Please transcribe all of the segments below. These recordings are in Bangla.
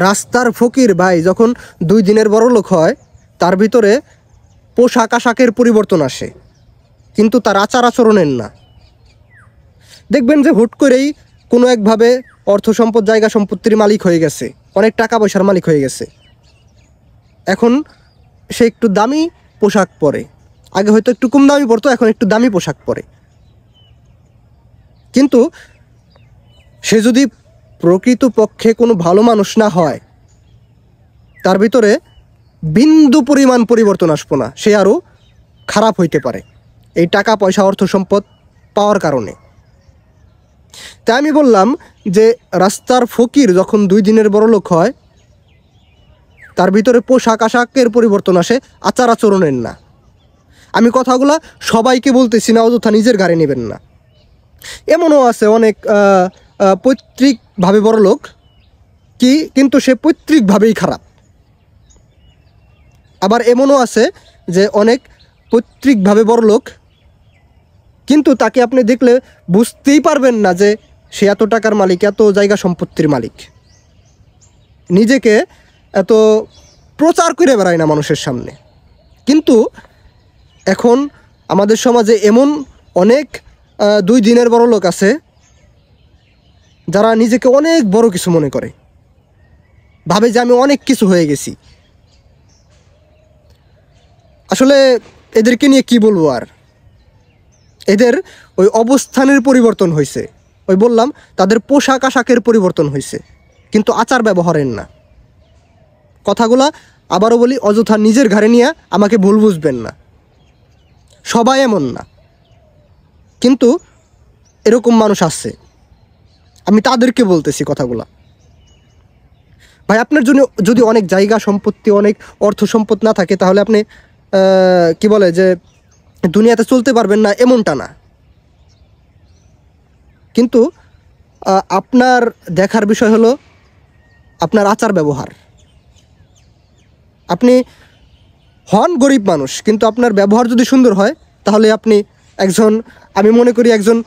রাস্তার ফকির ভাই যখন 2 দিনের বড়লোক হয়, তার ভিতরে পোশাক আশাকের পরিবর্তন আসে, কিন্তু তার আচার আচরণের না। দেখবেন যে হুট করেই কোনো একভাবে অর্থ সম্পদ, জায়গা সম্পত্তির মালিক হয়ে গেছে, অনেক টাকা পয়সার মালিক হয়ে গেছে। এখন সে একটু দামি পোশাক পরে, আগে হয়তো একটু কম দামি পরতো, এখন একটু দামি পোশাক পরে। কিন্তু সে যদি প্রকৃতপক্ষে কোনো ভালো মানুষ না হয়, তার ভিতরে বিন্দু পরিমাণ পরিবর্তন আসবো না, সে আরও খারাপ হইতে পারে এই টাকা পয়সা অর্থ সম্পদ পাওয়ার কারণে। তাই আমি বললাম যে রাস্তার ফকির যখন 2 দিনের বড়লোক হয়, তার ভিতরে পোশাক আশাকের পরিবর্তন আসে, আচার আচরণের না। আমি কথাগুলা সবাইকে বলতেছি না, অযথা নিজের ঘাড়ে নেবেন না। এমনও আছে অনেক পৈতৃকভাবে বড়লোক, কিন্তু সে পৈতৃকভাবেই খারাপ। আবার এমনও আছে যে অনেক পৈতৃকভাবে বড়লোক, কিন্তু তাকে আপনি দেখলে বুঝতেই পারবেন না যে সে এত টাকার মালিক, এত জায়গা সম্পত্তির মালিক। নিজেকে এত প্রচার করে বেড়ায় না মানুষের সামনে। কিন্তু এখন আমাদের সমাজে এমন অনেক 2 দিনের বড়লোক আছে যারা নিজেকে অনেক বড় কিছু মনে করে, ভাবে যে আমি অনেক কিছু হয়ে গেছি। আসলে এদেরকে নিয়ে কি বলবো আর, এদের ওই অবস্থানের পরিবর্তন হয়েছে, ওই বললাম তাদের পোশাক আশাকের পরিবর্তন হয়েছে, কিন্তু আচার ব্যবহারের না। কথাগুলা আবারও বলি, অযথা নিজের ঘাড়ে নিয়ে আমাকে ভুল বুঝবেন না, সবাই এমন না, কিন্তু এরকম মানুষ আছে, আমি তাদেরকে বলতেছি কথাগুলা। ভাই আপনার জন্য যদি অনেক জায়গা সম্পত্তি, অনেক অর্থ সম্পদ না থাকে, তাহলে আপনি কি বলে যে দুনিয়াতে চলতে পারবেন না এমনটা না। কিন্তু আপনার দেখার বিষয় হলো আপনার আচার ব্যবহার। আপনি হন গরিব মানুষ, কিন্তু আপনার ব্যবহার যদি সুন্দর হয়, তাহলে আপনি একজন, আমি মনে করি একজন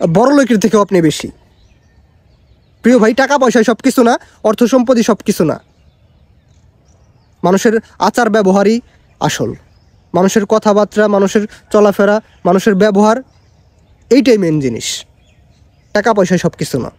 বড়লোকের থেকেও আপনি বেশি। প্রিয় ভাই, টাকা পয়সায় সব কিছু না, অর্থ সম্পদই সব কিছু না। মানুষের আচার ব্যবহারই আসল। মানুষের কথাবার্তা, মানুষের চলাফেরা, মানুষের ব্যবহার, এইটাই মেন জিনিস। টাকা পয়সায় সব কিছু না।